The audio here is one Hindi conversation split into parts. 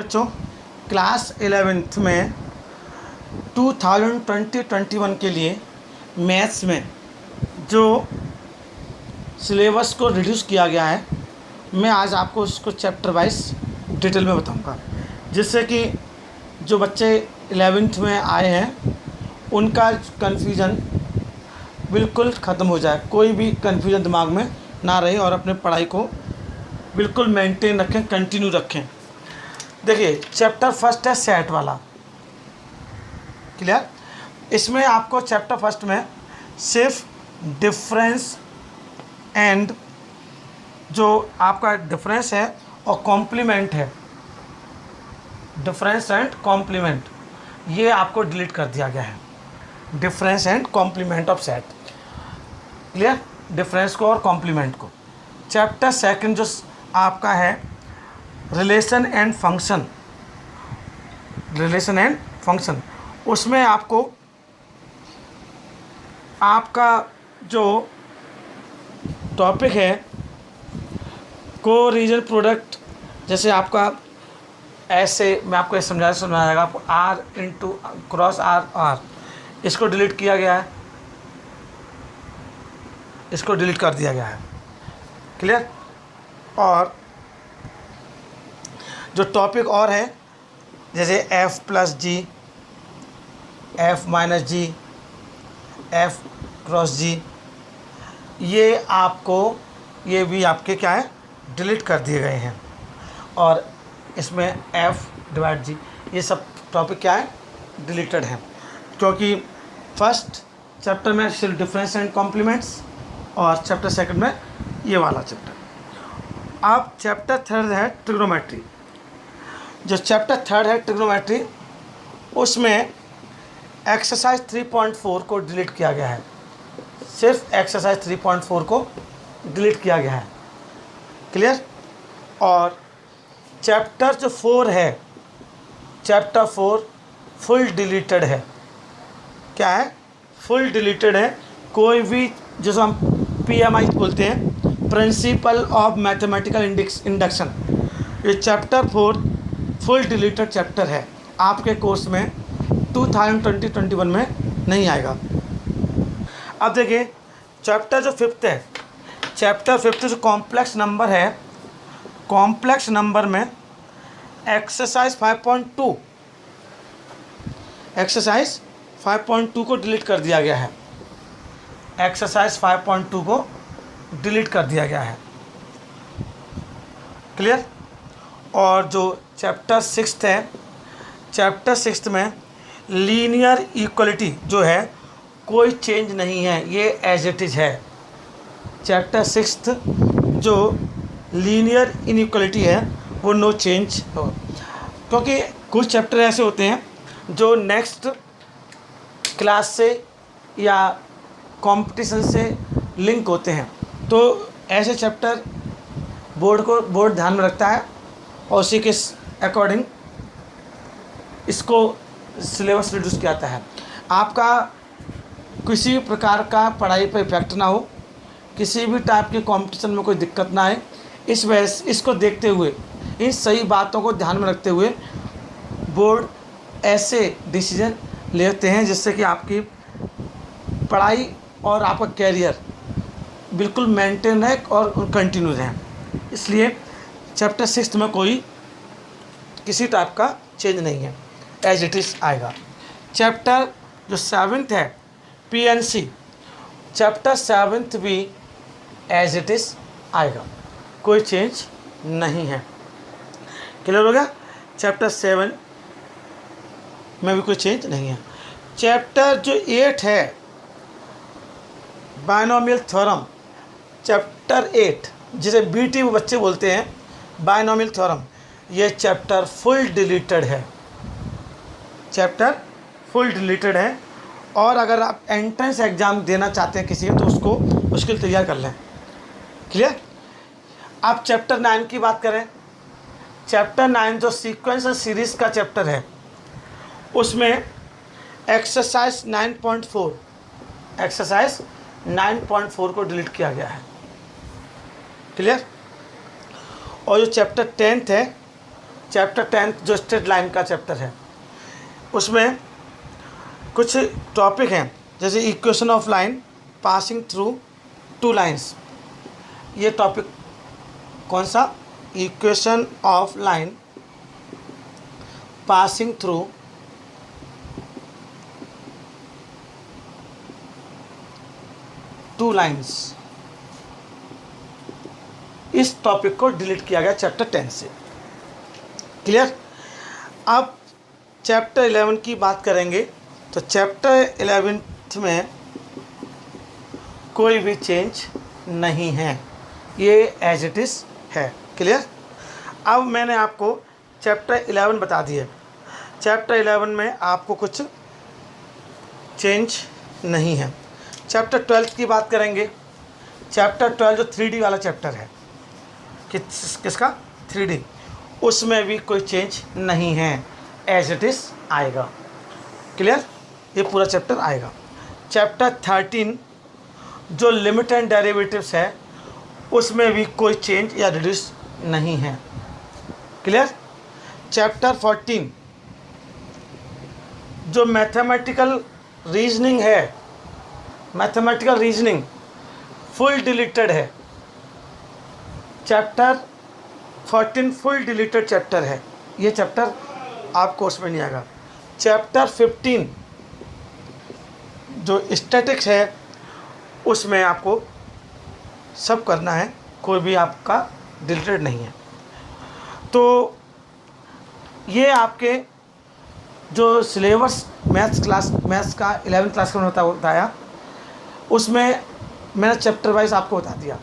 बच्चों क्लास 11th में 2020-21 के लिए मैथ्स में जो सिलेबस को रिड्यूस किया गया है, मैं आज आपको उसको चैप्टर वाइज डिटेल में बताऊंगा, जिससे कि जो बच्चे 11th में आए हैं उनका कन्फ्यूज़न बिल्कुल ख़त्म हो जाए, कोई भी कन्फ्यूज़न दिमाग में ना रहे और अपने पढ़ाई को बिल्कुल मेंटेन रखें, कंटिन्यू रखें। देखिए चैप्टर फर्स्ट है सेट वाला, क्लियर। इसमें आपको चैप्टर फर्स्ट में सिर्फ डिफरेंस एंड जो आपका डिफरेंस है और कॉम्प्लीमेंट है, डिफरेंस एंड कॉम्प्लीमेंट, ये आपको डिलीट कर दिया गया है। Difference and complement of set, clear, difference को और कॉम्प्लीमेंट को। चैप्टर सेकंड जो आपका है relation and function, relation and function, उसमें आपको आपका जो टॉपिक है को रीजन प्रोडक्ट, जैसे आपका ऐसे मैं आपको समझाएगा आपको आर इंटू क्रॉस आर, इसको डिलीट किया गया है, इसको डिलीट कर दिया गया है, क्लियर। और जो टॉपिक और है जैसे एफ प्लस जी, एफ माइनस जी, एफ क्रॉस जी, ये आपको, ये भी आपके क्या है, डिलीट कर दिए गए हैं। और इसमें एफ डिवाइड जी, ये सब टॉपिक क्या है, डिलीटेड हैं, क्योंकि फर्स्ट चैप्टर में सिर्फ डिफरेंस एंड कॉम्प्लीमेंट्स और चैप्टर सेकंड में ये वाला चैप्टर। अब चैप्टर थर्ड है ट्रिग्नोमेट्री। जो चैप्टर थर्ड है ट्रिग्नोमेट्री, उसमें एक्सरसाइज 3.4 को डिलीट किया गया है, सिर्फ एक्सरसाइज 3.4 को डिलीट किया गया है, क्लियर। और चैप्टर जो 4 है, चैप्टर 4 फुल डिलीटेड है, क्या है, फुल डिलीटेड है। कोई भी जैसे हम PMI बोलते हैं, प्रिंसिपल ऑफ मैथमेटिकल इंडक्शन, ये चैप्टर 4 फुल डिलीटेड चैप्टर है, आपके कोर्स में 2020-21 में नहीं आएगा। अब देखिए चैप्टर जो फिफ्थ है, चैप्टर फिफ्थ जो कॉम्प्लेक्स नंबर है, कॉम्प्लेक्स नंबर में एक्सरसाइज 5.2, एक्सरसाइज 5.2 को डिलीट कर दिया गया है, एक्सरसाइज 5.2 को डिलीट कर दिया गया है, क्लियर। और जो चैप्टर सिक्स्थ है, चैप्टर सिक्स्थ में लीनियर इक्वलिटी जो है कोई चेंज नहीं है, ये एज इट इज़ है। चैप्टर सिक्स्थ जो लीनियर इनइक्वलिटी है वो नो चेंज हो, क्योंकि कुछ चैप्टर ऐसे होते हैं जो नेक्स्ट क्लास से या कंपटीशन से लिंक होते हैं, तो ऐसे चैप्टर बोर्ड ध्यान में रखता है और उसी के अकॉर्डिंग इसको सिलेबस रिड्यूस किया जाता है। आपका किसी भी प्रकार का पढ़ाई पर इफेक्ट ना हो, किसी भी टाइप के कंपटीशन में कोई दिक्कत ना आए, इस वजह से इसको देखते हुए, इन सही बातों को ध्यान में रखते हुए बोर्ड ऐसे डिसीजन लेते हैं जिससे कि आपकी पढ़ाई और आपका कैरियर बिल्कुल मेंटेन है और कंटिन्यू है। इसलिए चैप्टर सिक्स्थ में कोई किसी टाइप का चेंज नहीं है, एज इट इज़ आएगा। चैप्टर जो सेवन्थ है PNC, चैप्टर सेवन्थ भी एज इट इज़ आएगा, कोई चेंज नहीं है, क्लियर हो गया। चैप्टर 7 में भी कोई चेंज नहीं है। चैप्टर जो 8 है बायनोमियल थ्योरम, चैप्टर 8 जिसे BT बच्चे बोलते हैं, बायनोमियल थ्योरम, ये चैप्टर फुल डिलीटेड है, चैप्टर फुल डिलीटेड है। और अगर आप एंट्रेंस एग्ज़ाम देना चाहते हैं किसी का, तो उसको मुश्किल तैयार कर लें, क्लियर। आप चैप्टर 9 की बात करें, चैप्टर 9 जो सीक्वेंस और सीरीज़ का चैप्टर है, उसमें एक्सरसाइज 9.4, एक्सरसाइज 9.4 को डिलीट किया गया है, क्लियर। और जो चैप्टर 10th है चैप्टर 10 जो स्ट्रेट लाइन का चैप्टर है, उसमें कुछ टॉपिक हैं जैसे equation of line passing through two lines. ये टॉपिक कौन सा? Equation of line passing through two lines. इस टॉपिक को डिलीट किया गया चैप्टर 10 से। क्लियर? अब चैप्टर 11 की बात करेंगे तो चैप्टर 11 में कोई भी चेंज नहीं है, ये एज इट इज़ है। क्लियर? अब मैंने आपको चैप्टर 11 बता दिया। चैप्टर 11 में आपको कुछ चेंज नहीं है। चैप्टर 12 की बात करेंगे। चैप्टर 12 जो 3D वाला चैप्टर है, किसका? 3D, उसमें भी कोई चेंज नहीं है, एज इट इज़ आएगा। क्लियर? ये पूरा चैप्टर आएगा। चैप्टर 13 जो लिमिट एंड डेरिवेटिव्स है, उसमें भी कोई चेंज या रिड्यूस नहीं है। क्लियर? चैप्टर 14 जो मैथमेटिकल रीजनिंग है, मैथमेटिकल रीजनिंग फुल डिलीटेड है। चैप्टर 14 फुल डिलीटेड चैप्टर है, ये चैप्टर आपको उसमें नहीं आएगा। चैप्टर 15 जो स्टैटिक्स है, उसमें आपको सब करना है, कोई भी आपका डिलीटेड नहीं है। तो ये आपके जो सिलेबस मैथ्स का 11th क्लास का मैंने बताया, उसमें मैंने चैप्टर वाइज आपको बता दिया।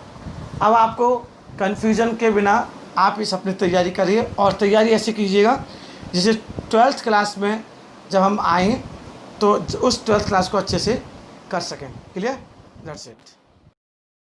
अब आपको कन्फ्यूज़न के बिना आप इस अपनी तैयारी करिए, और तैयारी ऐसे कीजिएगा जैसे 12th क्लास में जब हम आएँ तो उस 12th क्लास को अच्छे से कर सकें। क्लियर? That's it.